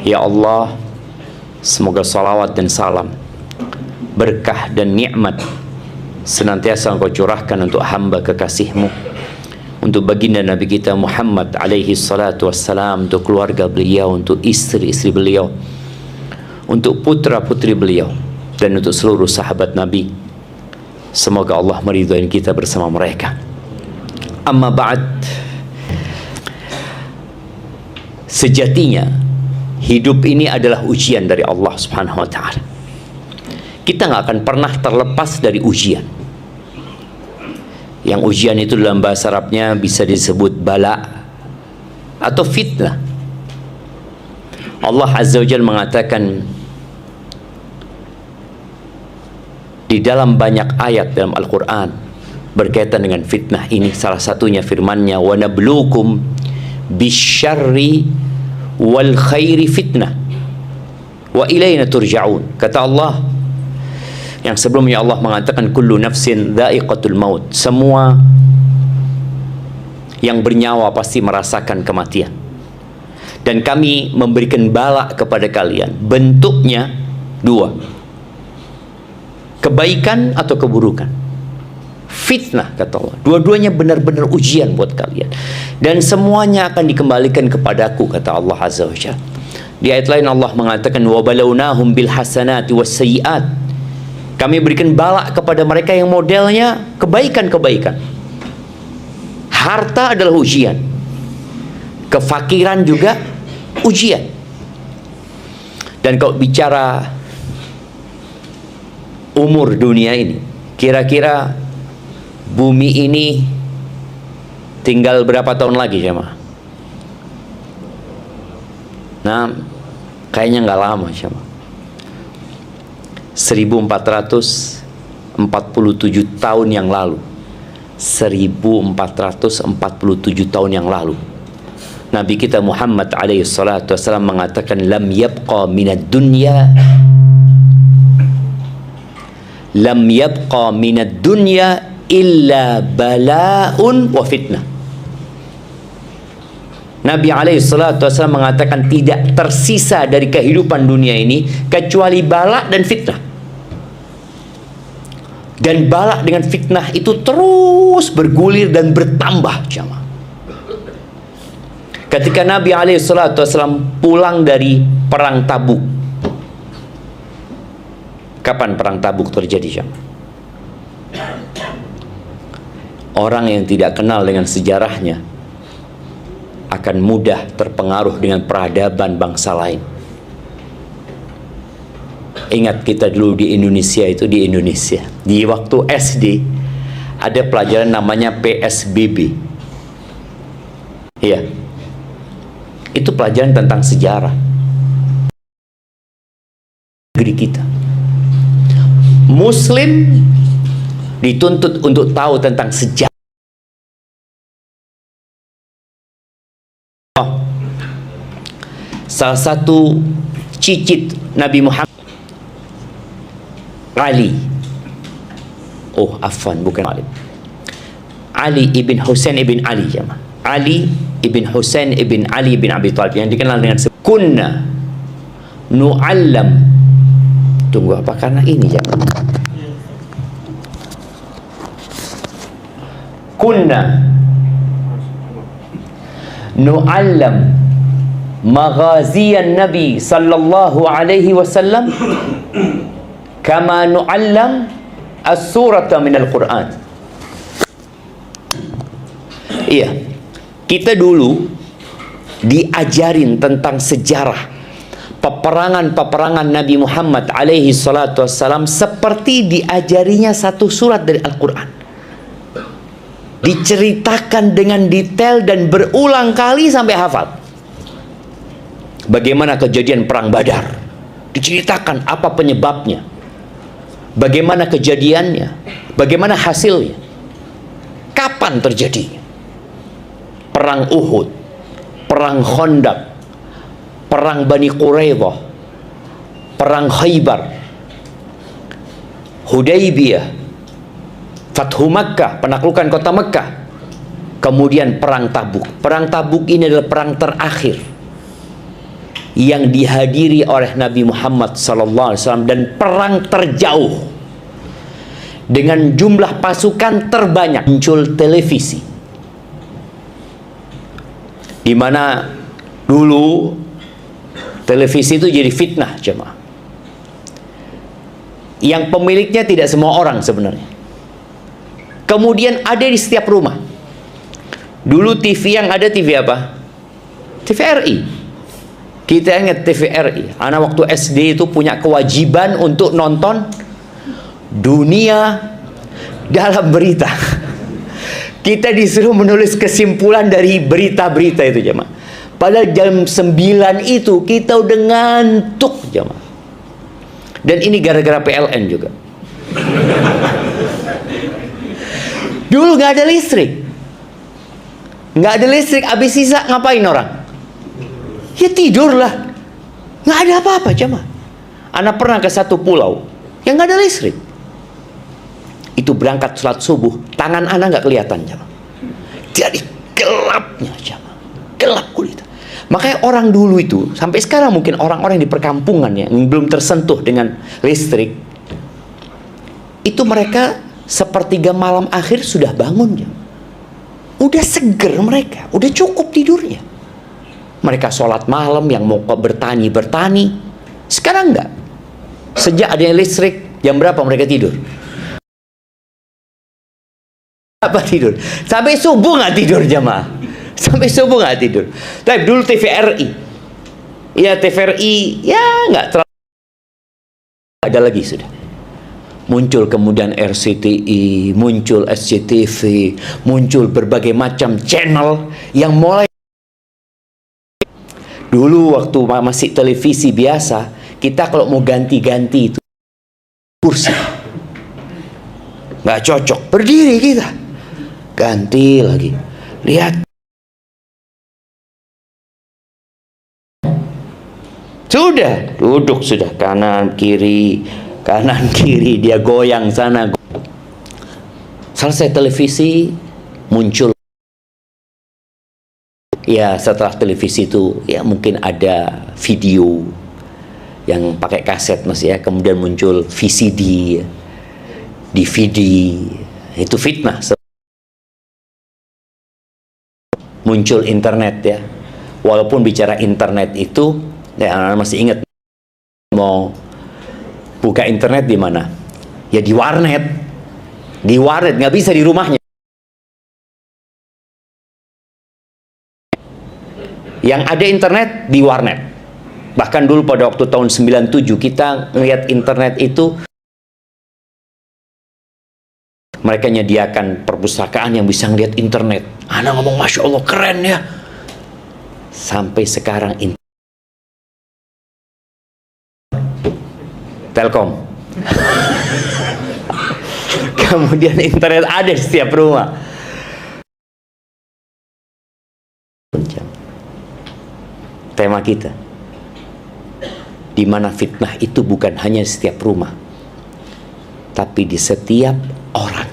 Ya Allah, semoga salawat dan salam, berkah dan nikmat senantiasa Engkau curahkan untuk hamba kekasih-Mu, untuk baginda Nabi kita Muhammad alaihi salatu wassalam, untuk keluarga beliau, untuk istri-istri beliau, untuk putra-putri beliau, dan untuk seluruh sahabat Nabi. Semoga Allah meridhai kita bersama mereka. Amma ba'd. Sejatinya hidup ini adalah ujian dari Allah Subhanahu wa ta'ala. Kita nggak akan pernah terlepas dari ujian. Yang ujian itu dalam bahasa Arabnya bisa disebut bala atau fitnah. Allah Azza wa Jalla mengatakan di dalam banyak ayat dalam Al-Quran berkaitan dengan fitnah ini. Salah satunya firman-Nya, wa nabluukum bisyarri wal khairi fitnah wa ilaina turja'un. Kata Allah, yang sebelumnya Allah mengatakan kullu nafsin dha'iqatul maut, semua yang bernyawa pasti merasakan kematian, dan kami memberikan bala kepada kalian, bentuknya dua, kebaikan atau keburukan. Fitnah, kata Allah, dua-duanya benar-benar ujian buat kalian, dan semuanya akan dikembalikan kepadaku, kata Allah Azza wa Jalla. Di ayat lain Allah mengatakan wa balawnahum bil hasanati was sayyiat, kami berikan bala kepada mereka yang modelnya kebaikan-kebaikan. Harta adalah ujian, kefakiran juga ujian. Dan kalau bicara umur dunia ini, kira-kira bumi ini tinggal berapa tahun lagi, jemaah? Nah, kayaknya nggak lama, jemaah. 1447 tahun yang lalu. 1447 tahun yang lalu, Nabi kita Muhammad alaihi salatu wassalam mengatakan lam yabqa minad dunya illa bala'un wa fitnah. Nabi alaihi salatu wassalam mengatakan tidak tersisa dari kehidupan dunia ini kecuali bala dan fitnah. Dan bala dengan fitnah itu terus bergulir dan bertambah, jemaah. Ketika Nabi alaihi salatu wassalam pulang dari perang Tabuk. Kapan perang Tabuk terjadi, jemaah? Orang yang tidak kenal dengan sejarahnya akan mudah terpengaruh dengan peradaban bangsa lain. Ingat kita dulu di Indonesia itu, di Indonesia, di waktu SD ada pelajaran namanya PSBB. Iya, itu pelajaran tentang sejarah negeri kita. Muslim dituntut untuk tahu tentang sejarah. Salah satu cicit Nabi Muhammad, Ali. Oh, afwan, bukan Ali. Ali ibn Husain ibn Ali, jemaah. Ali ibn Husain ibn Ali ibn Abi Thalib, yang dikenal dengan kunna nu'allam. Tunggu, apa karena ini, jemaah? Kunna nu'allam maghaziyan Nabi sallallahu alaihi wasallam kama nu'allam as-surata minal Qur'an. Iya, kita dulu diajarin tentang sejarah peperangan-peperangan Nabi Muhammad alaihi salatu wassalam seperti diajarinya satu surat dari Al-Quran. Diceritakan dengan detail dan berulang kali sampai hafal. Bagaimana kejadian perang Badar, diceritakan apa penyebabnya, bagaimana kejadiannya, bagaimana hasilnya, kapan terjadinya. Perang Uhud, perang Khandaq, perang Bani Quraidah, perang Khaybar, Hudaybiyah, Fathu Makkah, penaklukan kota Makkah, kemudian perang Tabuk. Perang Tabuk ini adalah perang terakhir yang dihadiri oleh Nabi Muhammad SAW, dan perang terjauh dengan jumlah pasukan terbanyak, muncul televisi, di mana dulu televisi itu jadi fitnah jemaah, yang pemiliknya tidak semua orang sebenarnya. Kemudian ada di setiap rumah. Dulu TV yang ada TV apa? TVRI. Kita ingat TVRI. Anak waktu SD itu punya kewajiban untuk nonton Dunia Dalam Berita. Kita disuruh menulis kesimpulan dari berita-berita itu jemaah. Padahal jam 9 itu kita udah ngantuk jemaah. Dan ini gara-gara PLN juga. Dulu nggak ada listrik. Nggak ada listrik, habis sisa ngapain orang? Ya tidur lah. Nggak ada apa-apa jemaah. Anak pernah ke satu pulau yang nggak ada listrik. Itu berangkat sholat subuh, tangan anak nggak kelihatan jemaah. Jadi gelapnya jemaah. Gelap kulit. Makanya orang dulu itu, sampai sekarang mungkin orang-orang di perkampungan yang belum tersentuh dengan listrik, itu mereka sepertiga malam akhir sudah bangun ya. Udah seger mereka, udah cukup tidurnya. Mereka sholat malam, yang mau bertani. Sekarang enggak. Sejak adanya listrik, jam berapa mereka tidur? Apa tidur? Sampai subuh nggak tidur jemaah. Sampai subuh nggak tidur. Tapi dulu TVRI, ya TVRI, ya nggak terlalu ada lagi sudah. Muncul kemudian RCTI, muncul SCTV, muncul berbagai macam channel yang mulai. Dulu waktu masih televisi biasa, kita kalau mau ganti-ganti itu kursi nggak cocok, berdiri kita ganti lagi, lihat sudah duduk, sudah kanan kiri dia goyang sana. Selesai televisi, muncul ya, setelah televisi itu ya mungkin ada video yang pakai kaset mas ya, kemudian muncul VCD, DVD, itu fitnah. Muncul internet ya, walaupun bicara internet itu ya, anak masih ingat mau buka internet di mana? Ya di warnet. Di warnet, nggak bisa di rumahnya. Yang ada internet di warnet. Bahkan dulu pada waktu tahun 97 kita ngelihat internet itu, mereka menyediakan perpustakaan yang bisa ngelihat internet. Anak ngomong, Masya Allah keren ya. Sampai sekarang Telkom. Kemudian internet ada di setiap rumah. Tema kita, di mana fitnah itu bukan hanya di setiap rumah, tapi di setiap orang.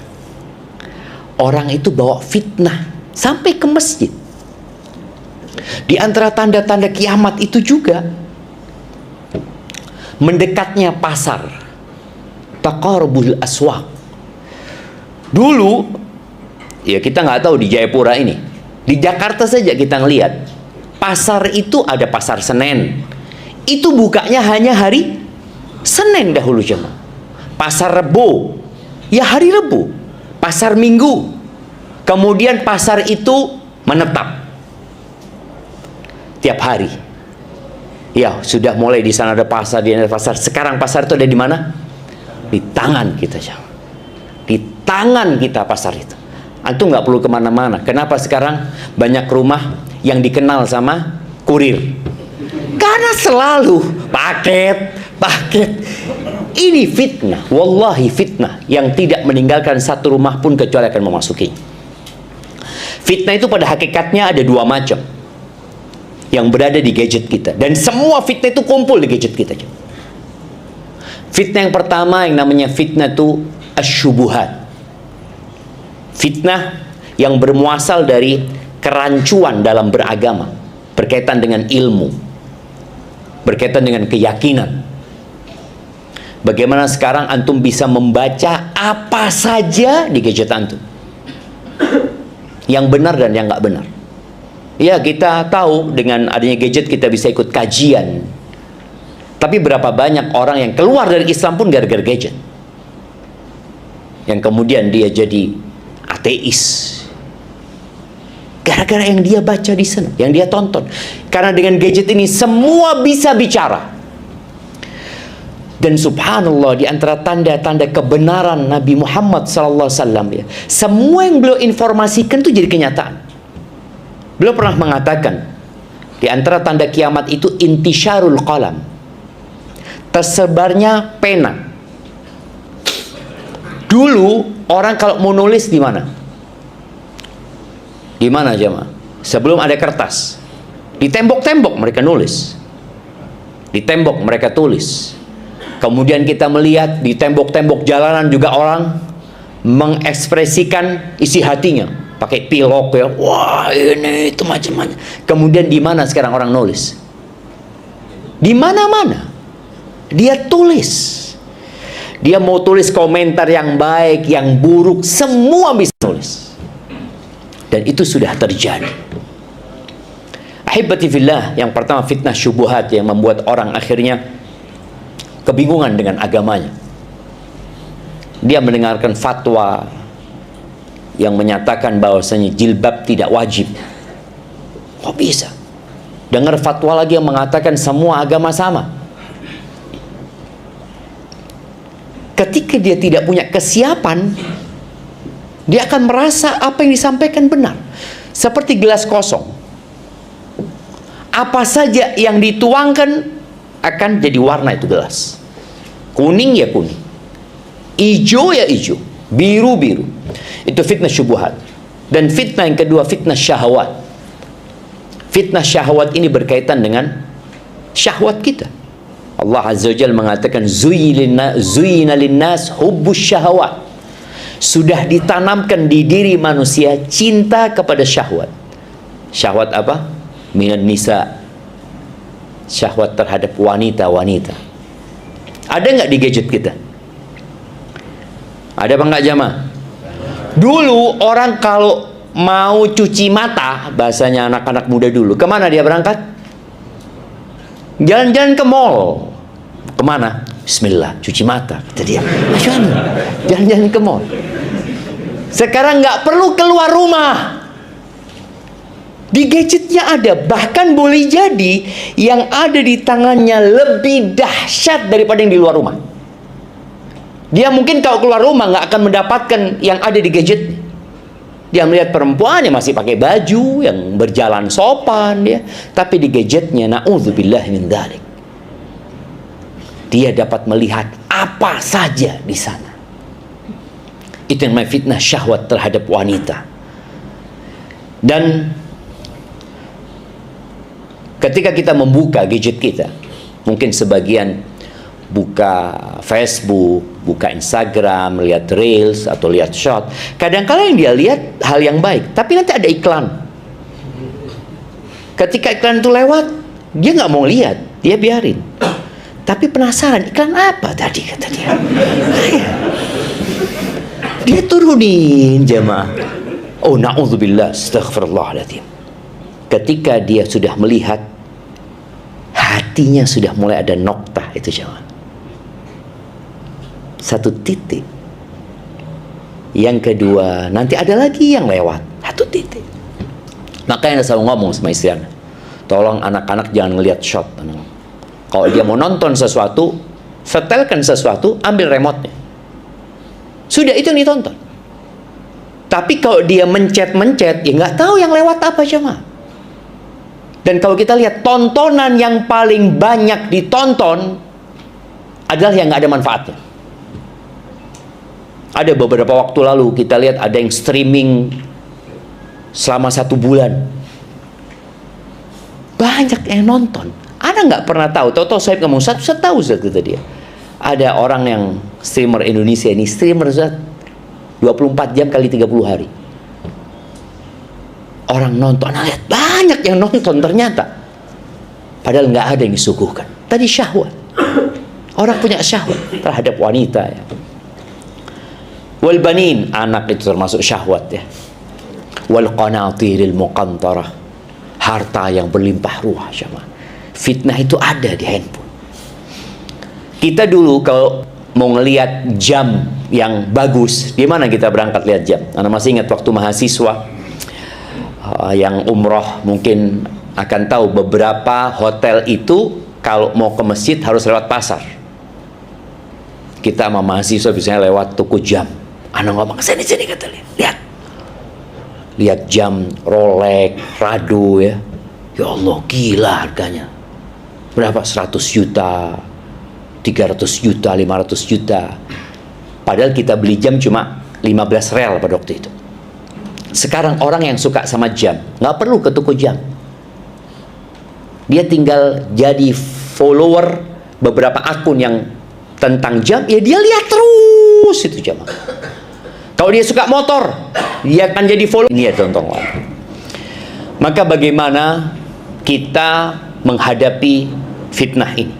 Orang itu bawa fitnah sampai ke masjid. Di antara tanda-tanda kiamat itu juga mendekatnya pasar, taqarubul aswaq. Dulu ya kita nggak tahu di Jayapura ini, di Jakarta saja kita ngelihat pasar itu ada pasar Senen, itu bukanya hanya hari Senin dahulu jemaah. Pasar Rebo ya hari Rebo, pasar Minggu, kemudian pasar itu menetap tiap hari. Ya, sudah mulai di sana ada pasar, di sana ada pasar. Sekarang pasar itu ada di mana? Di tangan kita, jemaah. Di tangan kita pasar itu. Antum nggak perlu kemana-mana. Kenapa sekarang banyak rumah yang dikenal sama kurir? Karena selalu paket. Ini fitnah, wallahi fitnah yang tidak meninggalkan satu rumah pun kecuali akan memasuki. Fitnah itu pada hakikatnya ada dua macam yang berada di gadget kita, dan semua fitnah itu kumpul di gadget kita. Fitnah yang pertama yang namanya fitnah itu asyubuhat. Fitnah yang bermuasal dari kerancuan dalam beragama berkaitan dengan ilmu. berkaitan dengan keyakinan. Bagaimana sekarang antum bisa membaca apa saja di gadget antum, yang benar dan yang nggak benar. Ya, kita tahu dengan adanya gadget kita bisa ikut kajian. Tapi berapa banyak orang yang keluar dari Islam pun gara-gara gadget, yang kemudian dia jadi ateis gara-gara yang dia baca di sana, yang dia tonton. Karena dengan gadget ini semua bisa bicara. Dan subhanallah, di antara tanda-tanda kebenaran Nabi Muhammad SAW, ya, semua yang beliau informasikan itu jadi kenyataan. Beliau pernah mengatakan, di antara tanda kiamat itu intisyarul qalam, tersebarnya pena. Dulu orang kalau mau nulis di mana? Di mana jemaah? Sebelum ada kertas, di tembok-tembok mereka nulis, di tembok mereka tulis. Kemudian kita melihat di tembok-tembok jalanan juga orang mengekspresikan isi hatinya pakai pilok, ya, wah ini itu macam-macam. Kemudian di mana sekarang orang nulis? Di mana-mana dia tulis. Dia mau tulis komentar yang baik, yang buruk, semua bisa tulis. Dan itu sudah terjadi. Ahibati fillah, yang pertama fitnah syubuhat yang membuat orang akhirnya kebingungan dengan agamanya. Dia mendengarkan fatwa yang menyatakan bahwasanya jilbab tidak wajib. Kok bisa? Dengar fatwa lagi yang mengatakan semua agama sama. Ketika dia tidak punya kesiapan, dia akan merasa apa yang disampaikan benar. Seperti gelas kosong. Apa saja yang dituangkan akan jadi warna itu gelas. Kuning ya kuning, hijau ya hijau, biru biru. Itu fitnah syubhat. Dan fitnah yang kedua, fitnah syahwat. Fitnah syahwat ini berkaitan dengan syahwat kita. Allah Azza wa Jalla mengatakan zuyina linnas hubbus syahwat. Sudah ditanamkan di diri manusia cinta kepada syahwat. Syahwat apa? Minan nisa, syahwat terhadap wanita-wanita. Ada nggak di gadget kita? Ada apa nggak jamaah? Dulu orang kalau mau cuci mata, bahasanya anak-anak muda dulu, kemana dia berangkat? Jalan-jalan ke mall. Kemana? Bismillah, cuci mata, kata dia. Masya Allah, jalan-jalan ke mall. Sekarang nggak perlu keluar rumah. Di gadgetnya ada, bahkan boleh jadi yang ada di tangannya lebih dahsyat daripada yang di luar rumah. Dia mungkin kalau keluar rumah nggak akan mendapatkan yang ada di gadget. Dia melihat perempuan yang masih pakai baju, yang berjalan sopan, dia. Tapi di gadgetnya, na'udzubillah min dzalik, dia dapat melihat apa saja di sana. Itu yang namanya fitnah syahwat terhadap wanita. Dan ketika kita membuka gadget kita, mungkin sebagian buka Facebook, buka Instagram, lihat Reels atau lihat Short. Kadang-kadang yang dia lihat hal yang baik, tapi nanti ada iklan. Ketika iklan itu lewat, dia nggak mau lihat, dia biarin. Tapi penasaran, iklan apa tadi, kata dia. Dia turunin jemaah. Oh na'udzubillah, astaghfirullahaladzim. Ketika dia sudah melihat, hatinya sudah mulai ada noktah, itu jemaah. Satu titik. Yang kedua, nanti ada lagi yang lewat, satu titik. Makanya saya selalu ngomong sama istri Anda, tolong anak-anak jangan ngelihat shot. Kalau dia mau nonton sesuatu, setelkan sesuatu, ambil remote-nya. Sudah, itu yang ditonton. Tapi kalau dia mencet-mencet, ya nggak tahu yang lewat apa jemaah. Dan kalau kita lihat tontonan yang paling banyak ditonton adalah yang nggak ada manfaatnya. Ada beberapa waktu lalu kita lihat ada yang streaming selama 1 bulan. Banyak yang nonton. Anda nggak pernah tahu. Tahu-tahu saya ngomong satu, saya tahu kata dia. Ada orang yang streamer Indonesia ini, streamer 24 jam kali 30 hari. Orang nonton, Anda lihat banyak yang nonton ternyata. Padahal nggak ada yang disuguhkan. Tadi syahwat. Orang punya syahwat terhadap wanita ya. Wal banin, anak itu termasuk syahwat ya. Wal qanatiril muqantarah, harta yang berlimpah ruah jemaah. Fitnah itu ada di handphone. Kita dulu kalau mau ngelihat jam yang bagus, di mana kita berangkat lihat jam? Anda masih ingat waktu mahasiswa yang umroh mungkin akan tahu beberapa hotel itu kalau mau ke masjid harus lewat pasar. Kita sama mahasiswa biasanya lewat toko jam. Anak ngomong, sini kata lihat jam Rolex, Rado ya. Ya Allah, gila harganya. Berapa? 100 juta, 300 juta, 500 juta. Padahal kita beli jam cuma 15 rel pada waktu itu. Sekarang orang yang suka sama jam nggak perlu ke toko jam. Dia tinggal jadi follower beberapa akun yang tentang jam, ya dia lihat terus itu jam. Kalau dia suka motor, dia akan jadi follower. Ini ya contoh. Maka bagaimana kita menghadapi fitnah ini?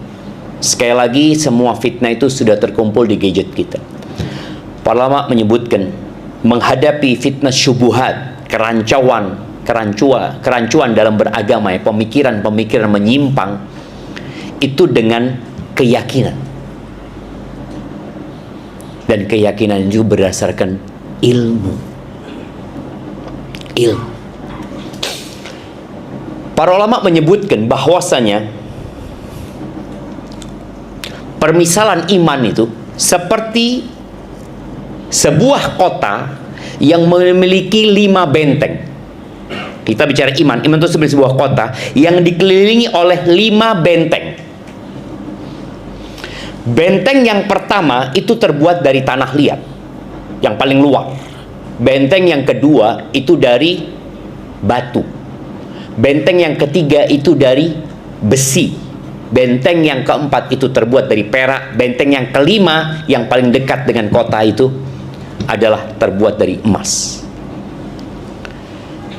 Sekali lagi, semua fitnah itu sudah terkumpul di gadget kita. Para ulama menyebutkan menghadapi fitnah syubuhat, kerancuan dalam beragama ya, pemikiran menyimpang, itu dengan keyakinan. Dan keyakinan itu berdasarkan ilmu. Para ulama menyebutkan bahwasanya permisalan iman itu seperti sebuah kota yang memiliki 5 benteng. Kita bicara iman itu seperti sebuah kota yang dikelilingi oleh 5 benteng. Benteng yang pertama itu terbuat dari tanah liat, yang paling luar. Benteng yang kedua itu dari batu. Benteng yang ketiga itu dari besi. Benteng yang keempat itu terbuat dari perak. Benteng yang kelima yang paling dekat dengan kota itu adalah terbuat dari emas.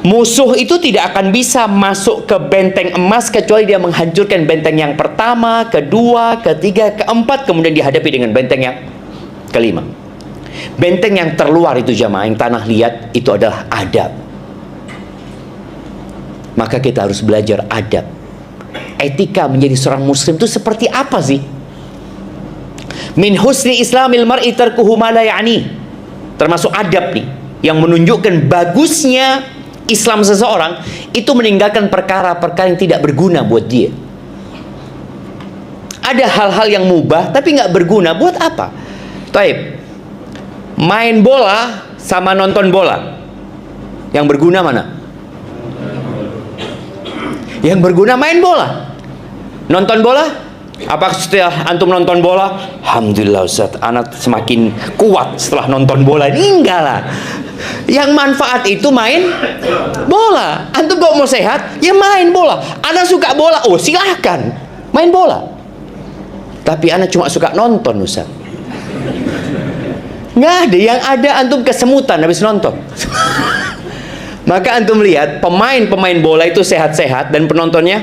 Musuh itu tidak akan bisa masuk ke benteng emas kecuali dia menghancurkan benteng yang pertama, kedua, ketiga, keempat, kemudian dihadapi dengan benteng yang kelima. Benteng yang terluar itu jamaah, yang tanah liat, itu adalah adab. Maka kita harus belajar adab. Etika menjadi seorang muslim itu seperti apa sih? Min husni islamil mar'i tarkuhu ma la ya'ni. Termasuk adab nih, yang menunjukkan bagusnya Islam seseorang itu meninggalkan perkara-perkara yang tidak berguna buat dia. Ada hal-hal yang mubah tapi nggak berguna, buat apa? Taib, main bola sama nonton bola, yang berguna mana? Yang berguna main bola. Nonton bola, apa setelah antum nonton bola, alhamdulillah Ustaz, anak semakin kuat setelah nonton bola? Ini enggak lah. Yang manfaat itu main bola. Antum kalau mau sehat, ya main bola. Anak suka bola, oh silahkan main bola. Tapi anak cuma suka nonton Ustaz. Nggak ada, yang ada antum kesemutan habis nonton. Maka antum lihat pemain bola itu sehat-sehat dan penontonnya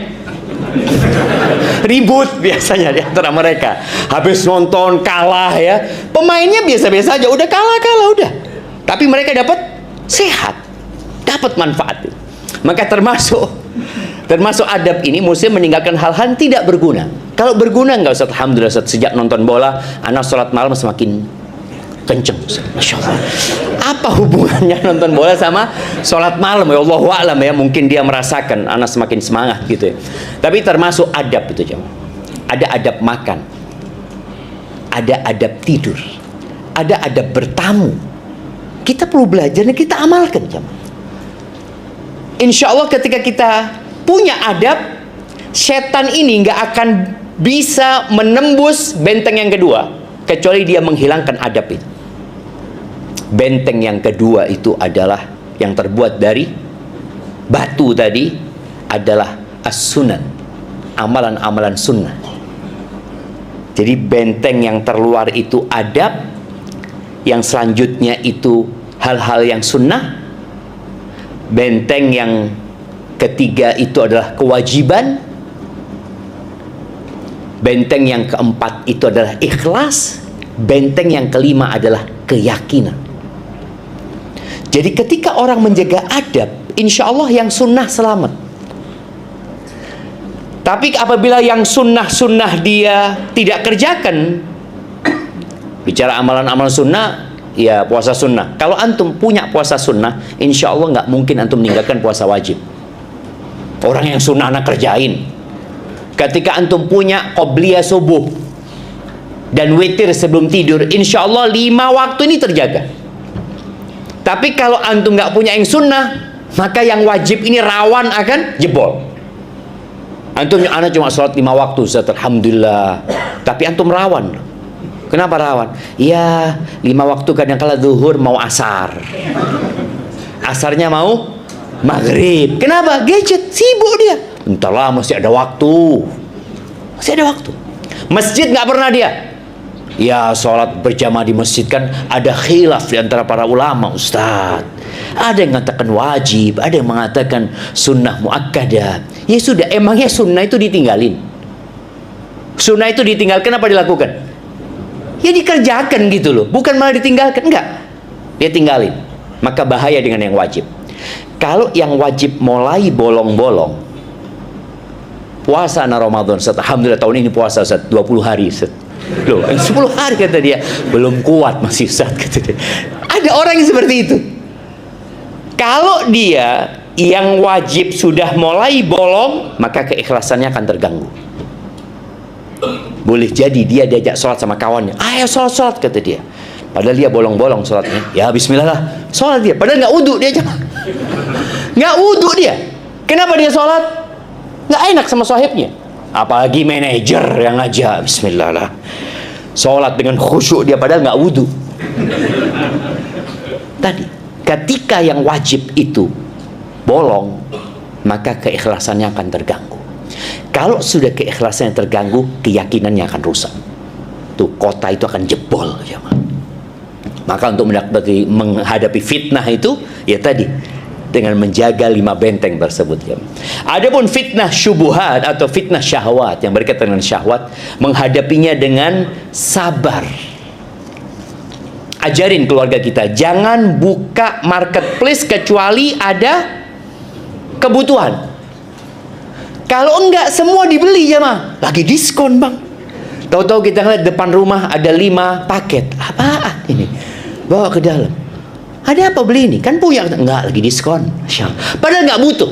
ribut biasanya di antara mereka. Habis nonton kalah ya, pemainnya biasa-biasa aja, udah kalah udah. Tapi mereka dapat sehat, dapat manfaat. Maka termasuk adab ini, muslim meninggalkan hal-hal tidak berguna. Kalau berguna nggak Ustaz, alhamdulillah Ustaz, sejak nonton bola anak sholat malam semakin kenceng Ustaz. Masya Allah. Apa hubungannya nonton bola sama sholat malam? Ya Allahu a'lam ya, mungkin dia merasakan anak semakin semangat gitu ya. Tapi termasuk adab itu jemaah. Ada adab makan, ada adab tidur, ada adab bertamu. Kita perlu belajar dan kita amalkan jemaah. Insya Allah ketika kita punya adab, setan ini nggak akan bisa menembus benteng yang kedua kecuali dia menghilangkan adab itu. Benteng yang kedua itu adalah yang terbuat dari batu tadi, adalah as-sunan, amalan-amalan sunnah. Jadi benteng yang terluar itu adab, yang selanjutnya itu hal-hal yang sunnah. Benteng yang ketiga itu adalah kewajiban. Benteng yang keempat itu adalah ikhlas. Benteng yang kelima adalah keyakinan. Jadi ketika orang menjaga adab, insya Allah yang sunnah selamat. Tapi apabila yang sunnah-sunnah dia tidak kerjakan, bicara amalan-amalan sunnah, ya puasa sunnah. Kalau antum punya puasa sunnah, insya Allah nggak mungkin antum meninggalkan puasa wajib. Orang yang sunnah anak kerjain. Ketika antum punya qobliyah subuh dan witir sebelum tidur, insya Allah 5 waktu ini terjaga. Tapi kalau antum nggak punya yang sunnah, maka yang wajib ini rawan akan jebol. Antum anak cuma sholat 5 waktu, Ustaz, alhamdulillah. Tapi antum rawan. Kenapa rawan? Ya 5 waktu kadang-kala zuhur mau asar, asarnya mau maghrib. Kenapa? Gadget, sibuk dia. Entahlah, masih ada waktu. Masih ada waktu. Masjid nggak pernah dia. Ya sholat berjamaah di masjid kan ada khilaf di antara para ulama, Ustaz. Ada yang mengatakan wajib, ada yang mengatakan sunnah muakkadah. Ya sudah, emangnya sunnah itu ditinggalin? Sunnah itu ditinggalkan apa dilakukan? Ya dikerjakan gitu loh, bukan malah ditinggalkan. Enggak, dia tinggalin. Maka bahaya dengan yang wajib. Kalau yang wajib mulai bolong-bolong, puasa Ramadan, Ustaz, alhamdulillah tahun ini puasa, Ustaz, 20 hari, Ustaz. Loh, 10 hari kata dia, belum kuat masih, Ustaz, kata dia. Ada orang yang seperti itu. Kalau dia yang wajib sudah mulai bolong, maka keikhlasannya akan terganggu. Boleh jadi dia diajak sholat sama kawannya, ayo sholat, kata dia. Padahal dia bolong-bolong sholatnya. Ya bismillah lah, sholat dia. Padahal nggak wudhu dia, nggak wudhu dia. Kenapa dia sholat? Nggak enak sama sahibnya. Apalagi manajer yang ngajak, bismillah lah. Sholat dengan khusyuk dia, padahal nggak wudhu. Tadi, ketika yang wajib itu bolong, maka keikhlasannya akan terganggu. Kalau sudah keikhlasannya terganggu, keyakinannya akan rusak. Tuh, kota itu akan jebol, ya. Maka untuk menghadapi fitnah itu, ya tadi, dengan menjaga 5 benteng tersebut, ya. Adapun fitnah syubuhat atau fitnah syahwat yang berkaitan dengan syahwat, menghadapinya dengan sabar. Ajarin keluarga kita, jangan buka marketplace kecuali ada kebutuhan. Kalau enggak, semua dibeli, jemaah. Lagi diskon, Bang. Tahu-tahu kita ngeliat depan rumah ada 5 paket. Apaan ini? Bawa ke dalam. Ada apa beli ini? Kan punya. Enggak, lagi diskon. Padahal enggak butuh.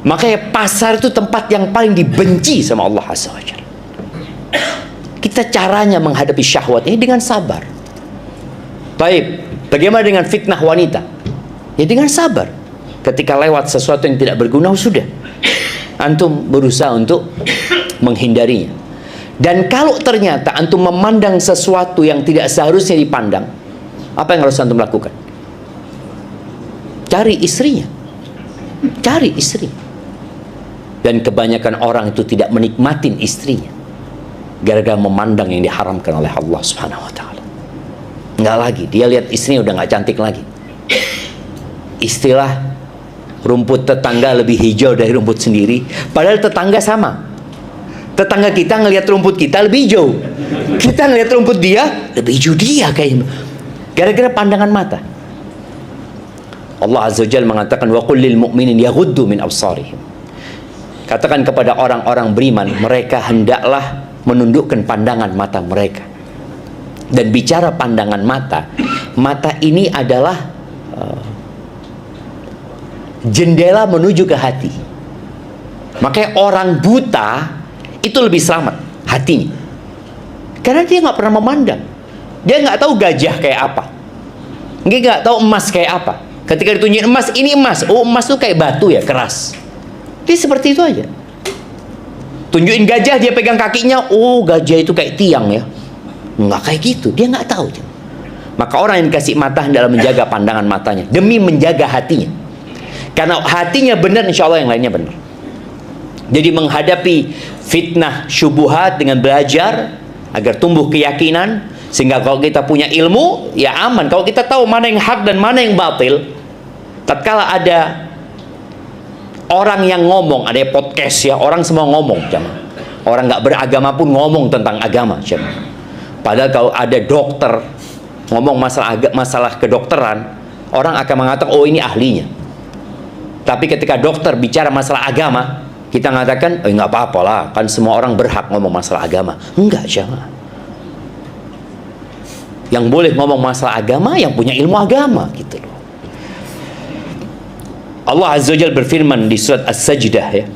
Makanya pasar itu tempat yang paling dibenci sama Allah Azza wa Jalla. Kita caranya menghadapi syahwat ini dengan sabar. Baik, bagaimana dengan fitnah wanita? Ya dengan sabar. Ketika lewat sesuatu yang tidak berguna, sudah, antum berusaha untuk menghindarinya. Dan kalau ternyata antum memandang sesuatu yang tidak seharusnya dipandang, apa yang harus antum lakukan? Cari istrinya. Cari istri. Dan kebanyakan orang itu tidak menikmatin istrinya gara-gara memandang yang diharamkan oleh Allah Subhanahu wa ta'ala. Enggak lagi, dia lihat istrinya udah nggak cantik lagi. Istilah rumput tetangga lebih hijau dari rumput sendiri. Padahal tetangga sama. Tetangga kita ngelihat rumput kita lebih hijau, kita ngelihat rumput dia lebih hijau dia kayaknya. Gara-gara pandangan mata. Allah Azza wa Jalla mengatakan, wa qul lil mu'minin yaghuddu min absarihim. Katakan kepada orang-orang beriman, mereka hendaklah menundukkan pandangan mata mereka. Dan bicara pandangan mata, mata ini adalah jendela menuju ke hati. Makanya orang buta itu lebih selamat hatinya, karena dia nggak pernah memandang. Dia nggak tahu gajah kayak apa, dia nggak tahu emas kayak apa. Ketika ditunjukin emas, ini emas, oh emas tuh kayak batu ya, keras. Dia seperti itu aja. Tunjukin gajah, dia pegang kakinya, oh gajah itu kayak tiang ya. Nggak kayak gitu, dia nggak tahu. Maka orang yang dikasih mata hendaklah menjaga pandangan matanya demi menjaga hatinya. Karena hatinya benar, insya Allah yang lainnya benar. Jadi menghadapi fitnah syubuhat dengan belajar agar tumbuh keyakinan, sehingga kalau kita punya ilmu ya aman. Kalau kita tahu mana yang hak dan mana yang batil, tatkala ada orang yang ngomong, ada podcast ya, orang semua ngomong, Orang nggak beragama pun ngomong tentang agama. Padahal kalau ada dokter ngomong masalah kedokteran, orang akan mengatakan, oh ini ahlinya. Tapi ketika dokter bicara masalah agama, kita mengatakan, nggak apa-apa lah, kan semua orang berhak ngomong masalah agama. Enggak, jemaah. Yang boleh ngomong masalah agama yang punya ilmu agama, gitu loh. Allah Azza wa Jalla berfirman di surat As-Sajdah, ya,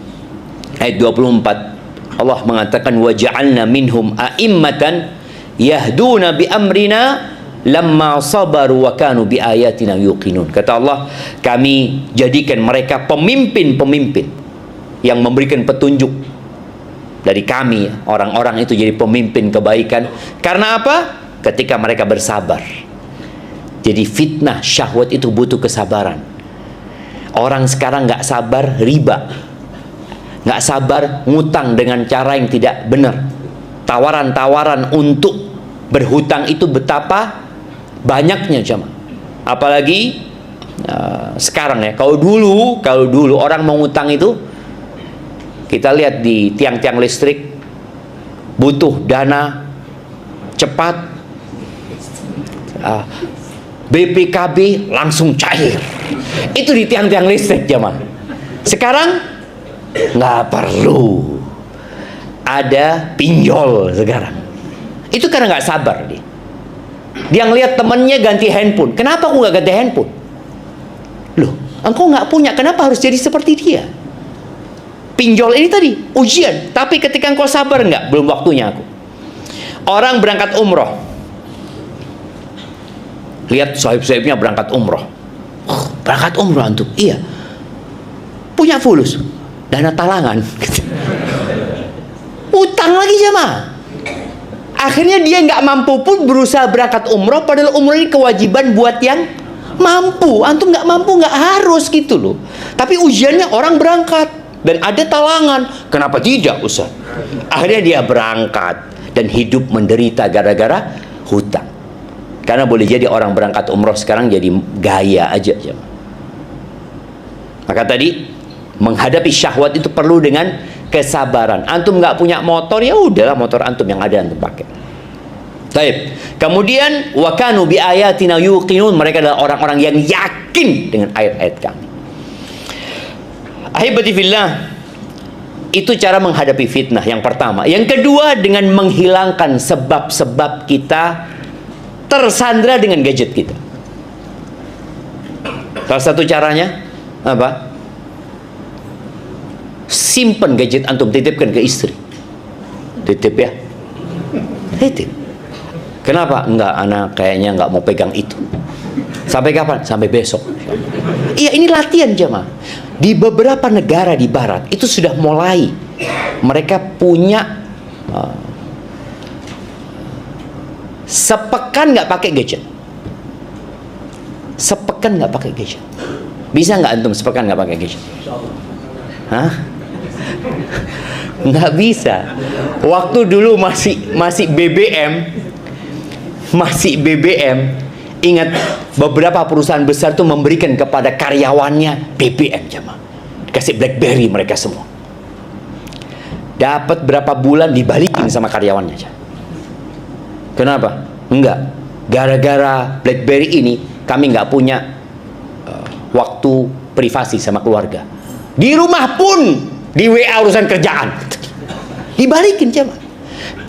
ayat 24. Allah mengatakan, wa ja'alna minhum a'immatan yahduna bi amrina lamma sabaru wa kanu bi ayatina yuqinun. Kata Allah, kami jadikan mereka pemimpin-pemimpin yang memberikan petunjuk dari kami. Orang-orang itu jadi pemimpin kebaikan. Karena apa? Ketika mereka bersabar. Jadi fitnah syahwat itu butuh kesabaran. Orang sekarang nggak sabar riba, nggak sabar ngutang dengan cara yang tidak benar. Tawaran-tawaran untuk berhutang itu betapa banyaknya, jemaah. Apalagi sekarang, ya. Kalau dulu orang mau ngutang itu, kita lihat di tiang-tiang listrik, butuh dana cepat, BPKB langsung cair. Itu di tiang-tiang listrik, jemaah. Sekarang nggak perlu, ada pinjol sekarang. Itu karena nggak sabar dia. Dia ngelihat temennya ganti handphone. Kenapa aku nggak ganti handphone? Loh, engkau nggak punya, kenapa harus jadi seperti dia? Pinjol ini tadi ujian. Tapi ketika engkau sabar, nggak, belum waktunya aku. Orang berangkat umroh, lihat sahib-sahibnya berangkat umroh. Berangkat umroh antum? Iya. Punya fulus, dana talangan. Utang lagi, jemaah. Akhirnya dia nggak mampu pun berusaha berangkat umroh, padahal umroh ini kewajiban buat yang mampu. Antum nggak mampu, nggak harus, gitu loh. Tapi ujiannya orang berangkat dan ada talangan. Kenapa tidak, Ustaz? Akhirnya dia berangkat dan hidup menderita gara-gara hutang. Karena boleh jadi orang berangkat umroh sekarang jadi gaya aja. Maka tadi menghadapi syahwat itu perlu dengan kesabaran. Antum nggak punya motor, ya udahlah motor antum yang ada antum pakai. Baik. Kemudian wa kanu bi ayatina yuqinun, mereka adalah orang-orang yang yakin dengan ayat-ayat kami. Ahibati fillah, itu cara menghadapi fitnah yang pertama. Yang kedua, dengan menghilangkan sebab-sebab kita tersandra dengan gadget kita. Salah satu caranya apa? Simpan gadget antum, titipkan ke istri. Titip, ya. Titip. Kenapa? Enggak, anak kayaknya enggak mau pegang itu. Sampai kapan? Sampai besok. Iya, ini latihan, jemaah. Di beberapa negara di barat itu sudah mulai, mereka punya sepekan nggak pakai gadget. Sepekan nggak pakai gadget. Bisa nggak antum sepekan nggak pakai gadget? Hah? Nggak bisa. Waktu dulu masih BBM, ingat beberapa perusahaan besar tuh memberikan kepada karyawannya BBM, jemaah. Dikasih BlackBerry mereka semua. Dapat berapa bulan dibalikin sama karyawannya, jemaah. Kenapa? Enggak. Gara-gara BlackBerry ini kami nggak punya waktu privasi sama keluarga. Di rumah pun di WA urusan kerjaan. Dibalikin, jemaah.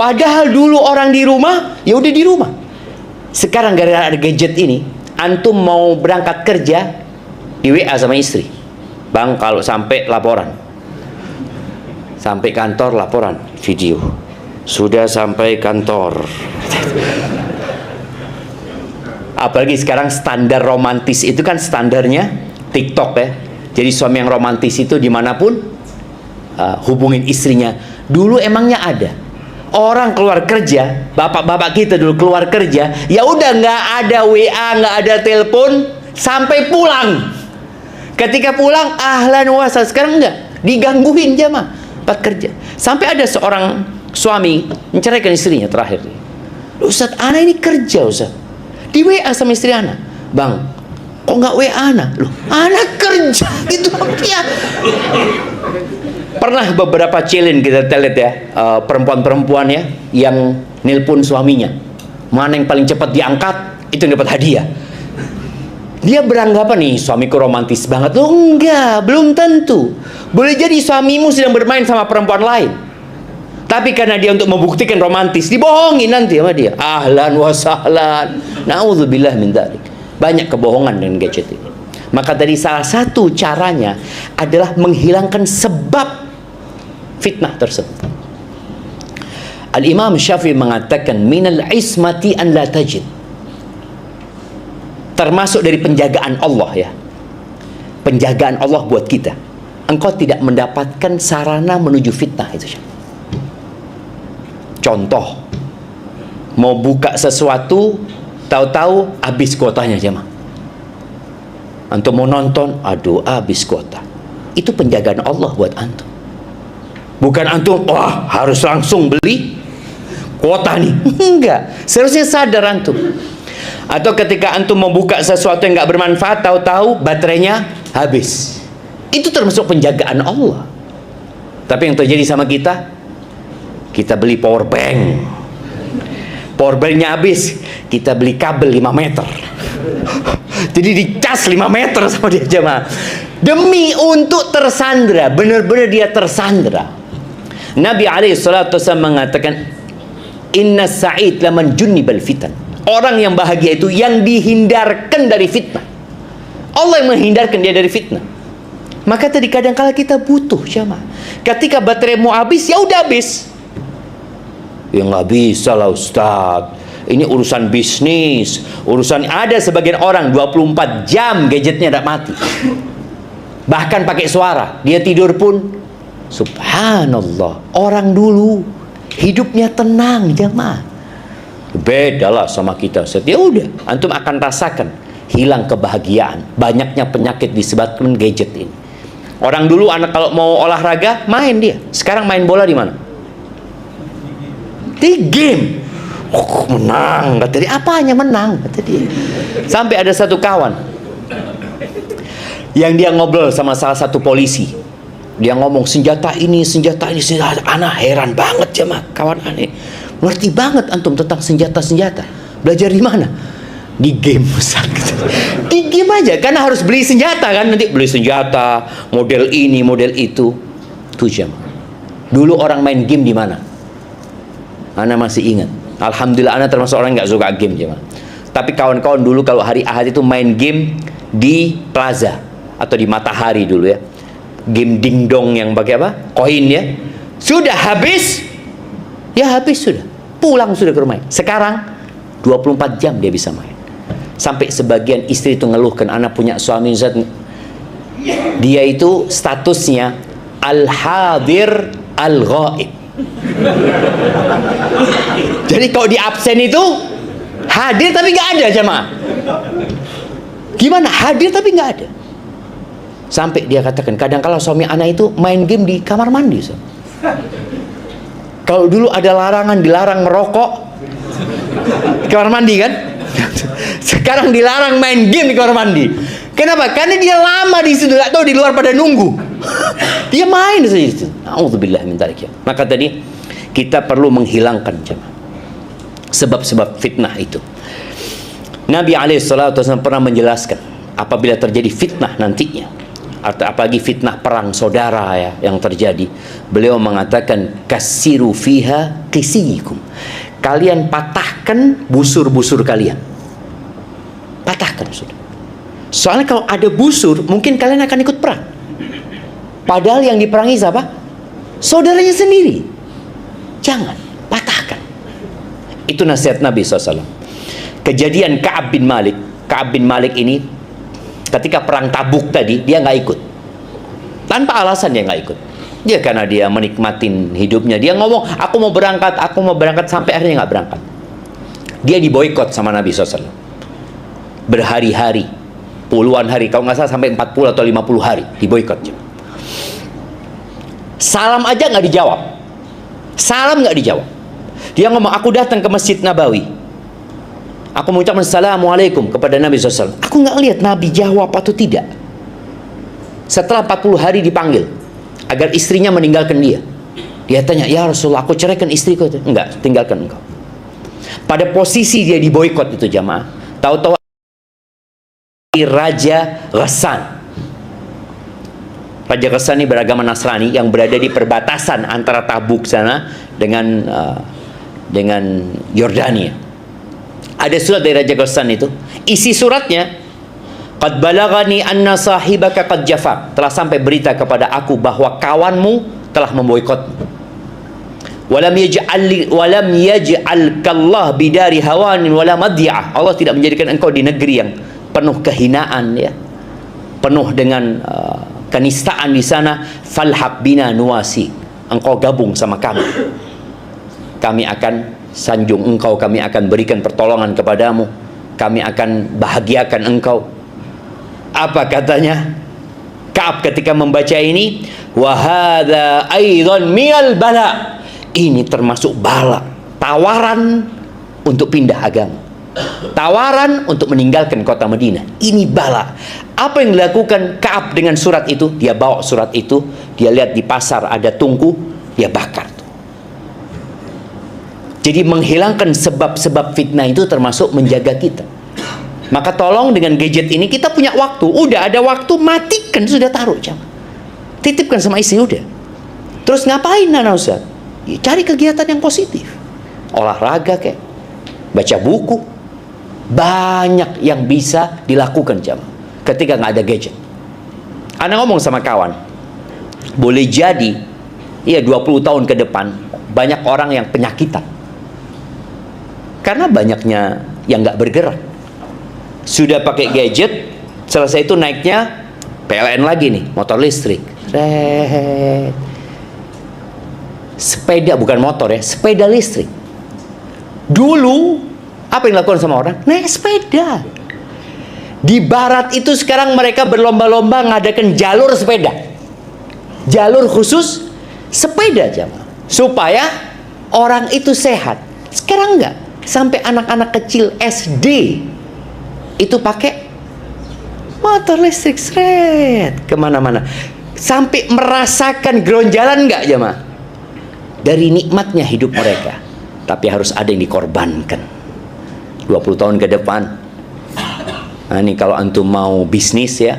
Padahal dulu orang di rumah, ya udah di rumah. Sekarang gara-gara ada gadget ini, antum mau berangkat kerja di WA sama istri. Bang, kalau sampai laporan. Sampai kantor laporan video. Sudah sampai kantor. Apalagi sekarang standar romantis itu kan standarnya TikTok, ya. Jadi suami yang romantis itu dimanapun hubungin istrinya. Dulu emangnya ada orang keluar kerja, bapak-bapak kita dulu keluar kerja, ya udah nggak ada WA, nggak ada telepon sampai pulang. Ketika pulang ahlan wa sahlan. Sekarang enggak, digangguin jamaah pas kerja. Sampai ada seorang suami menceraikan istrinya terakhir. Ustaz, ana ini kerja, Ustaz. Di WA sama istri ana. Bang, kok nggak WA ana? Loh, ana kerja gitu ya. Pernah beberapa challenge kita lihat ya, perempuan-perempuan ya yang nelpon suaminya, mana yang paling cepat diangkat itu yang dapat hadiah. Dia beranggapan nih suamiku romantis banget. Loh enggak, belum tentu. Boleh jadi suamimu sedang bermain sama perempuan lain, tapi karena dia untuk membuktikan romantis, dibohongin nanti sama dia. Ahlan wa sahlan. Na'udzubillah min dzalik. Banyak kebohongan dengan gadget ini. Maka dari salah satu caranya adalah menghilangkan sebab fitnah tersebut. Al-Imam Syafi'i mengatakan minal ismati an la tajid. Termasuk dari penjagaan Allah ya. Penjagaan Allah buat kita. Engkau tidak mendapatkan sarana menuju fitnah itu. Contoh, mau buka sesuatu, tahu-tahu habis kuotanya jemaah. Antum mau nonton, aduh habis kuota. Itu penjagaan Allah buat antum. Bukan antum, wah harus langsung beli kuota nih. Enggak, seharusnya sadar antum. Atau ketika antum membuka sesuatu yang nggak bermanfaat, tahu-tahu baterainya habis. Itu termasuk penjagaan Allah. Tapi yang terjadi sama kita, kita beli power bank. Power banknya habis, kita beli kabel 5 meter. Jadi dicas 5 meter sama dia jemaah. Demi untuk tersandra, benar-benar dia tersandra. Nabi SAW mengatakan, Inna sa'id laman junnibal fitan. Orang yang bahagia itu yang dihindarkan dari fitnah. Allah yang menghindarkan dia dari fitnah. Maka tadi kadang-kala kita butuh jemaah. Ketika bateraimu habis, ya udah habis. Ya nggak bisa lah Ustaz. Ini urusan bisnis, urusan ada sebagian orang 24 jam gadgetnya tidak mati. Bahkan pakai suara, dia tidur pun subhanallah. Orang dulu hidupnya tenang jemaah. Bedalah sama kita. Ya udah, antum akan rasakan hilang kebahagiaan, banyaknya penyakit disebabkan gadget ini. Orang dulu anak kalau mau olahraga main dia. Sekarang main bola di mana? Di game. Oh, menang kata dia. Apanya menang kata dia. Sampai ada satu kawan yang dia ngobrol sama salah satu polisi. Dia ngomong senjata ini, senjata ini, senjata. Anak heran banget ya kawan aneh. Ngerti banget antum tentang senjata-senjata. Belajar di mana? Di game Ustaz. Di game aja, karena harus beli senjata kan, nanti beli senjata model ini, model itu. Tuh jam. Dulu orang main game di mana? Ana masih ingat. Alhamdulillah ana termasuk orang yang nggak suka game jemaah. Tapi kawan-kawan dulu kalau hari Ahad itu main game di Plaza atau di Matahari dulu ya. Game dingdong yang pakai apa? Koin ya. Sudah habis. Ya habis sudah. Pulang sudah ke rumah. Sekarang 24 jam dia bisa main. Sampai sebagian istri itu ngeluhkan, anak punya suami Ustaz, dia itu statusnya al-hadir al-ghaib. Jadi kalau di absen itu hadir tapi nggak ada jemaah. Gimana? Hadir tapi nggak ada. Sampai dia katakan kadang kalau suami anak itu main game di kamar mandi. So. Kalau dulu ada larangan, dilarang merokok di kamar mandi kan? Sekarang dilarang main game di kamar mandi. Kenapa? Karena dia lama di situ, nggak tahu di luar pada nunggu. Dia main saja di situ. Auzubillah min dzalik. Maka tadi kita perlu menghilangkan jemaah sebab-sebab fitnah itu. Nabi SAW pernah menjelaskan apabila terjadi fitnah nantinya, atau apalagi fitnah perang saudara ya yang terjadi, beliau mengatakan kasiru fiha qisiyikum. Kalian patahkan busur-busur kalian. Patahkan sudah. Soalnya kalau ada busur, mungkin kalian akan ikut perang. Padahal yang diperangi siapa? Saudaranya sendiri. Jangan, patahkan. Itu nasihat Nabi SAW. Kejadian Ka'ab bin Malik. Ka'ab bin Malik ini ketika perang Tabuk tadi, dia nggak ikut. Tanpa alasan dia nggak ikut. Dia karena dia menikmatin hidupnya. Dia ngomong, aku mau berangkat, sampai akhirnya nggak berangkat. Dia diboikot sama Nabi SAW. Berhari-hari, puluhan hari, kalau nggak salah sampai 40 atau 50 hari diboikot. Salam aja nggak dijawab. Salam nggak dijawab. Dia ngomong, aku datang ke Masjid Nabawi. Aku mengucapkan assalamualaikum kepada Nabi SAW. Aku nggak lihat Nabi jawab atau tidak. Setelah 40 hari dipanggil, agar istrinya meninggalkan dia. Dia tanya, ya Rasulullah, aku ceraikan istriku. Enggak, tinggalkan engkau. Pada posisi dia diboikot itu jamaah, tahu-tahu Raja Ghassan. Raja Ghassan ini beragama Nasrani yang berada di perbatasan antara Tabuk sana dengan Yordania. Ada surat dari Raja Ghassan itu. Isi suratnya, qad balagani anna sahibaka qad jafak. Telah sampai berita kepada aku bahwa kawanmu telah memboikotmu. Walam yaj'alkallah bidari hawanin wala madiyah. Allah tidak menjadikan engkau di negeri yang penuh kehinaan, ya, penuh dengan kenistaan di sana. Falhaq bina nuwasi. Engkau gabung sama kami. Kami akan sanjung engkau, kami akan berikan pertolongan kepadamu, kami akan bahagiakan engkau. Apa katanya Ka'ab ketika membaca ini? Wa hadza aidan minal bala. Ini termasuk bala, tawaran untuk pindah agama, tawaran untuk meninggalkan kota Madinah. Ini bala. Apa yang dilakukan Ka'ab dengan surat itu? Dia bawa surat itu, dia lihat di pasar ada tungku, dia bakar. Jadi menghilangkan sebab-sebab fitnah itu termasuk menjaga kita. Maka tolong dengan gadget ini kita punya waktu. Udah ada waktu, matikan, sudah taruh jam. Titipkan sama istri udah. Terus ngapain Nana Ustaz? Ya, cari kegiatan yang positif. Olahraga kayak, baca buku. Banyak yang bisa dilakukan jam ketika nggak ada gadget. Ana ngomong sama kawan, boleh jadi ya 20 tahun ke depan banyak orang yang penyakitan. Karena banyaknya yang nggak bergerak. Sudah pakai gadget, selesai itu naiknya PLN lagi nih, motor listrik. Sepeda, bukan motor ya, sepeda listrik. Dulu, apa yang dilakukan sama orang? Naik sepeda. Di barat itu sekarang mereka berlomba-lomba ngadakan jalur sepeda. Jalur khusus sepeda jamaah. Supaya orang itu sehat. Sekarang enggak. Sampai anak-anak kecil SD itu pakai motor listrik seret kemana-mana. Sampai merasakan geronjalan enggak jamaah? Dari nikmatnya hidup mereka. Tapi harus ada yang dikorbankan. 20 tahun ke depan. Nah, ini kalau antum mau bisnis ya,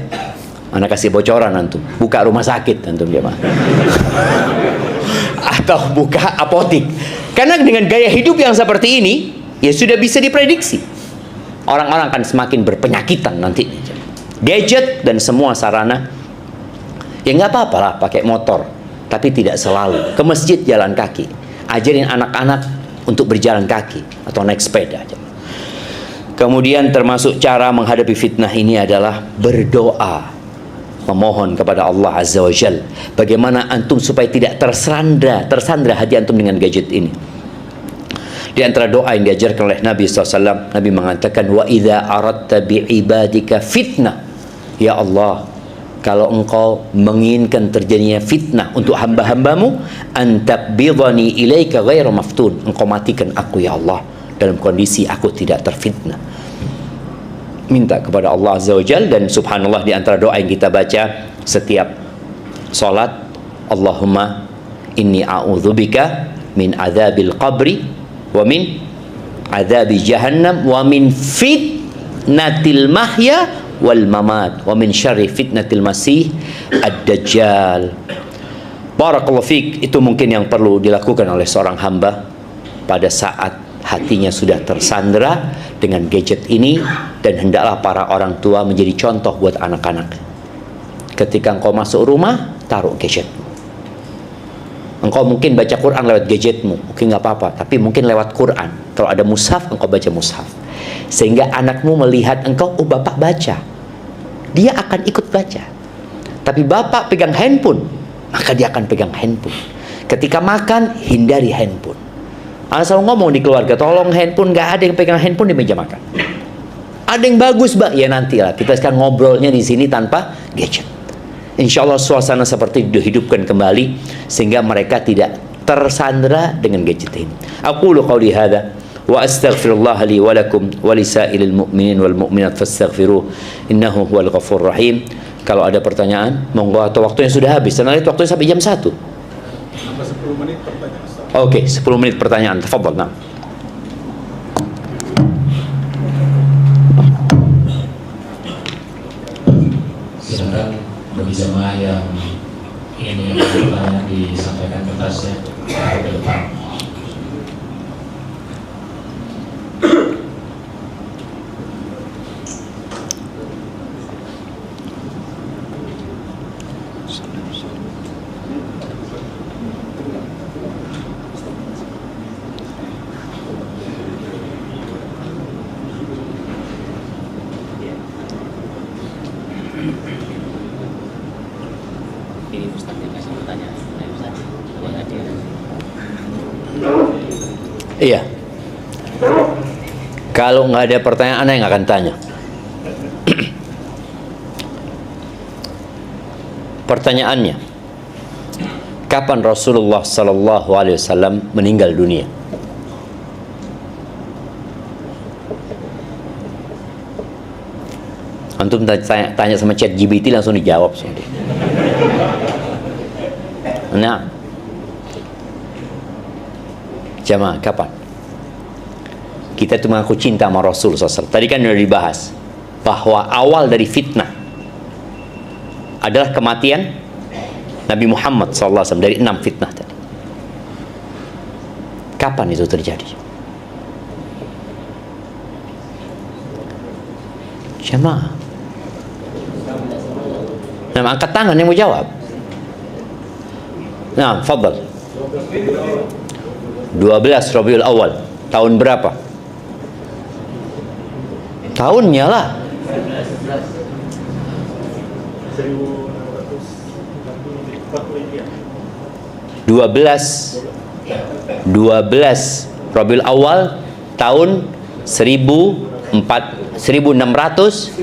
anak kasih bocoran antum. Buka rumah sakit antum jamaah. Atau buka apotik. Karena dengan gaya hidup yang seperti ini, ya sudah bisa diprediksi. Orang-orang akan semakin berpenyakitan nanti. Gadget dan semua sarana. Ya nggak apa-apa lah pakai motor. Tapi tidak selalu. Ke masjid jalan kaki. Ajarin anak-anak untuk berjalan kaki. Atau naik sepeda. Kemudian termasuk cara menghadapi fitnah ini adalah berdoa. Memohon kepada Allah Azza wa Jal. Bagaimana antum supaya tidak tersandra hati antum dengan gadget ini. Di antara doa yang diajarkan oleh Nabi SAW, Nabi mengatakan, wa idza aradta bi'ibadika fitnah. Ya Allah, kalau engkau menginginkan terjadinya fitnah untuk hamba-hambamu, antabidhani ilaika ghairu maftun. Engkau matikan aku ya Allah dalam kondisi aku tidak terfitnah. Minta kepada Allah Azza wa Jal. Dan subhanallah di antara doa yang kita baca setiap salat, Allahumma inni a'udzubika min adzabil qabri wa min adzabi jahannam wa min fitnatil mahya wal mamat wa min syarri fitnatil masih ad-dajjal. Barakallahu fiik. Itu mungkin yang perlu dilakukan oleh seorang hamba pada saat hatinya sudah tersandra dengan gadget ini. Dan hendaklah para orang tua menjadi contoh buat anak-anak. Ketika engkau masuk rumah, taruh gadgetmu. Engkau mungkin baca Quran lewat gadgetmu, mungkin nggak apa-apa, tapi mungkin lewat Quran. Kalau ada mushaf, engkau baca mushaf. Sehingga anakmu melihat engkau, oh bapak baca, dia akan ikut baca. Tapi bapak pegang handphone, maka dia akan pegang handphone. Ketika makan, hindari handphone. Ana selalu ngomong di keluarga, tolong handphone, nggak ada yang pegang handphone di meja makan. Ada yang bagus, Mbak, ya nantilah. Kita sekarang ngobrolnya di sini tanpa gadget. Insya Allah suasana seperti dihidupkan kembali sehingga mereka tidak tersandra dengan gadget ini. Aqulu qawli hadza wa astaghfirullah li wa lakum wa lisairil mu'minin wal mu'minat fastaghfiruh innahu huwal ghafurur rahim. Kalau ada pertanyaan, monggo, atau waktunya sudah habis. Karena itu waktunya sampai jam 1. 10 menit pertanyaan. Oke, 10 menit pertanyaan. Tafadhal. Nah. Silakan bagi jemaah yang ingin bertanya disampaikan kertasnya ke depan. Ini Ustaz yang kasih pertanyaan. Ayo Ustaz, yang hadir. Iya. Kalau nggak ada pertanyaan, Anda yang akan tanya. Pertanyaannya, kapan Rasulullah Sallallahu Alaihi Wasallam meninggal dunia? Antum tanya sama chat GPT langsung dijawab. Nah, jamaah, kapan? Kita itu mengaku cinta sama Rasul SAW. Tadi kan sudah dibahas bahwa awal dari fitnah adalah kematian Nabi Muhammad SAW dari 6 fitnah tadi. Kapan itu terjadi? Jamaah, nah, angkat tangan yang mau jawab. Nah, fadal. 12 Rabiul Awal. Tahun berapa? Tahunnya lah. 12 Rabiul Awal tahun 1600.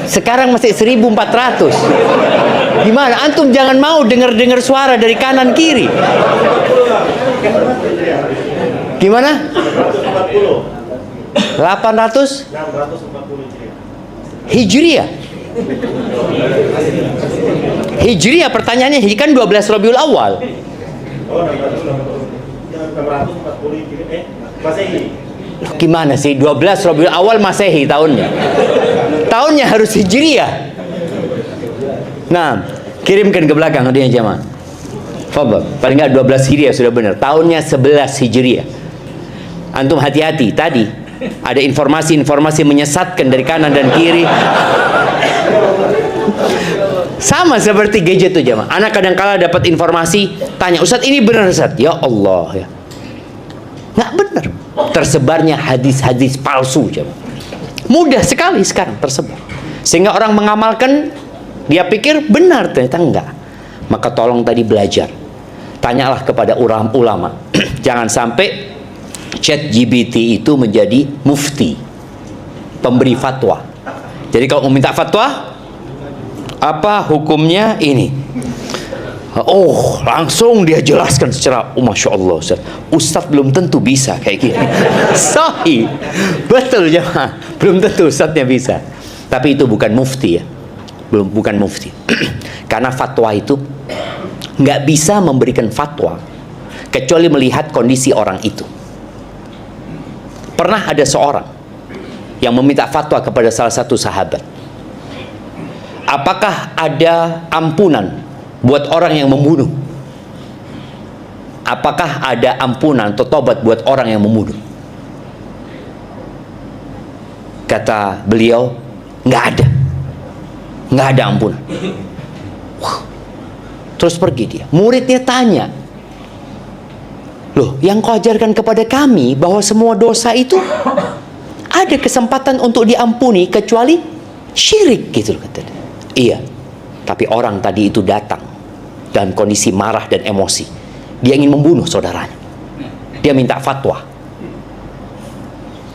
Sekarang masih 1400. Gimana? Antum jangan mau dengar suara dari kanan kiri. Gimana? 800 Hijriah. Hijriah pertanyaannya, kan 12 Rabiul Awal. Gimana sih 12 Rabiul Awal Masehi tahunnya? Tahunnya harus Hijriah. Nah, kirimkan ke belakang hadiahnya jemaah. Fadhal. Paling enggak 12 Hijriah sudah benar. Tahunnya 11 Hijriah. Antum hati-hati, tadi ada informasi-informasi menyesatkan dari kanan dan kiri. Sama seperti gadget tuh jemaah. Anak kadang-kala dapat informasi, tanya, "Ustaz, ini benar Ustaz?" Ya Allah ya. Nggak benar. Tersebarnya hadis-hadis palsu jemaah. Mudah sekali sekarang tersebar. Sehingga orang mengamalkan, dia pikir benar, ternyata enggak. Maka tolong tadi belajar. Tanyalah kepada ulama. Jangan sampai ChatGPT itu menjadi mufti, pemberi fatwa. Jadi kalau mau minta fatwa, apa hukumnya ini? Oh, langsung dia jelaskan secara, Masya Allah Ustaz. Ustaz belum tentu bisa kayak gini. Sahih. Betul jemaah. Belum tentu Ustaznya bisa. Tapi itu bukan mufti ya. Bukan mufti. Karena fatwa itu nggak bisa memberikan fatwa kecuali melihat kondisi orang itu. Pernah ada seorang yang meminta fatwa kepada salah satu sahabat. Apakah ada ampunan buat orang yang membunuh? Apakah ada ampunan atau tobat buat orang yang membunuh? Kata beliau, nggak ada. Nggak ada ampunan. Terus pergi dia. Muridnya tanya, "Loh, yang kau ajarkan kepada kami bahwa semua dosa itu ada kesempatan untuk diampuni kecuali syirik," gitu loh kata dia. Iya, tapi orang tadi itu datang dalam kondisi marah dan emosi. Dia ingin membunuh saudaranya. Dia minta fatwa.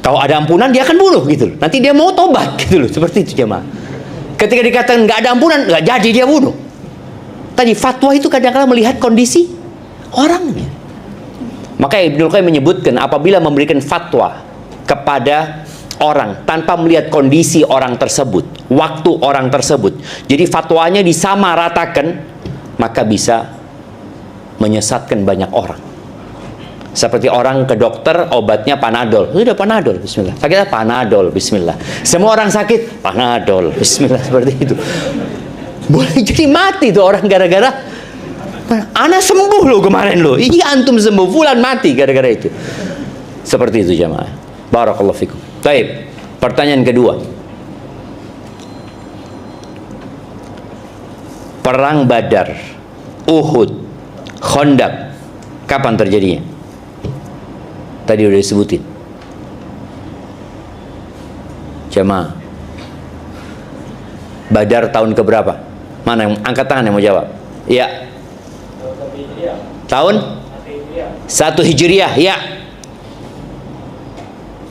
Kalau ada ampunan dia akan bunuh gitu loh. Nanti dia mau tobat gitu loh. Seperti itu jemaah. Ketika dikatakan nggak ada ampunan, nggak jadi dia bunuh. Tadi fatwa itu kadang-kadang melihat kondisi orangnya. Maka Ibnu Qayyim menyebutkan apabila memberikan fatwa kepada orang tanpa melihat kondisi orang tersebut, waktu orang tersebut. Jadi fatwanya disamaratakan, maka bisa menyesatkan banyak orang. Seperti orang ke dokter, obatnya Panadol. Sudah Panadol, bismillah. Sakit apa? Panadol, bismillah. Semua orang sakit, Panadol, bismillah. Seperti itu. Boleh jadi mati tuh orang gara-gara ana sembuh loh kemarin loh. Iya antum sembuh, fulan mati gara-gara itu. Seperti itu jamaah. Barakallahu fikum. Baik. Pertanyaan kedua. Perang Badar, Uhud, Khandaq, kapan terjadinya? Tadi udah disebutin. Jamaah. Badar tahun keberapa? Mana yang angkat tangan yang mau jawab? Ya. Tahun 1 Hijriah, ya.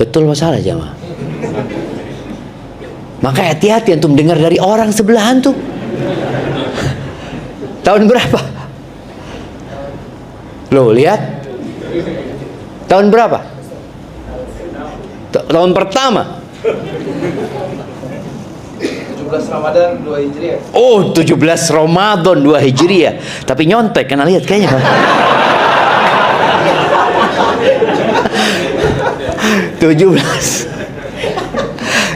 Betul masalah jamaah. Maka hati-hati antum dengar dari orang sebelah antum. Tahun berapa? Loh, lihat. Tahun berapa? Tahun pertama. 17 Ramadan 2 Hijriah. Oh, 17 Ramadan 2 Hijriah. Tapi nyontek, kena lihat kayaknya. 17.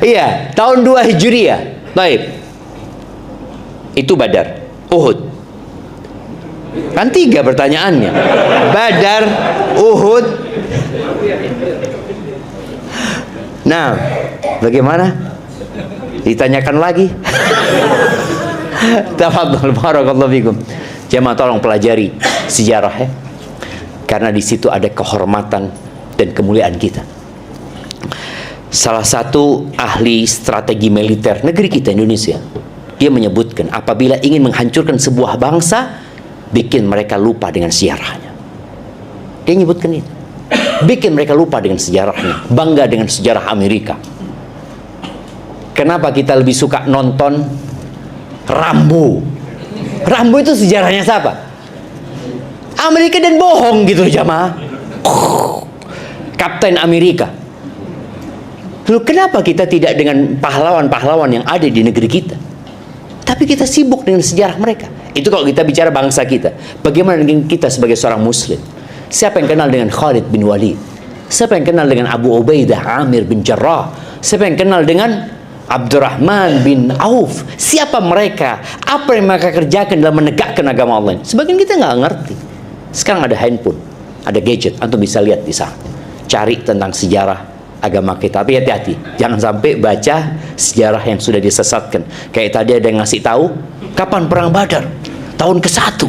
Iya, tahun 2 Hijriah. Baik. Itu Badar. Uhud. Kan 3 pertanyaannya. Badar, Uhud. Nah, bagaimana? Ditanyakan lagi. Tafadhol, barakallahu fikum. Jamaah tolong pelajari sejarah ya. Karena di situ ada kehormatan dan kemuliaan kita. Salah satu ahli strategi militer negeri kita Indonesia, dia menyebutkan apabila ingin menghancurkan sebuah bangsa, bikin mereka lupa dengan sejarahnya. Dia menyebutkan itu. Bikin mereka lupa dengan sejarahnya, bangga dengan sejarah Amerika. Kenapa kita lebih suka nonton Rambo? Rambo itu sejarahnya siapa? Amerika dan bohong gitu jamaah. Kapten Amerika. Lalu kenapa kita tidak dengan pahlawan-pahlawan yang ada di negeri kita? Tapi kita sibuk dengan sejarah mereka. Itu kalau kita bicara bangsa kita. Bagaimana dengan kita sebagai seorang muslim? Siapa yang kenal dengan Khalid bin Walid? Siapa yang kenal dengan Abu Ubaidah Amir bin Jarrah? Siapa yang kenal dengan Abdurrahman bin Auf? Siapa mereka? Apa yang mereka kerjakan dalam menegakkan agama Allah? Sebagian kita nggak ngerti. Sekarang ada handphone, ada gadget, antum bisa lihat di sana. Cari tentang sejarah agama kita. Tapi hati-hati, jangan sampai baca sejarah yang sudah disesatkan. Kayak tadi ada yang ngasih tahu kapan perang Badar, tahun ke-1.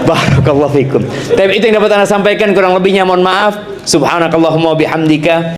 Barakallahu fikum. Tapi itu yang dapat Anda sampaikan, kurang lebihnya mohon maaf. Subhanakallahumma bihamdika.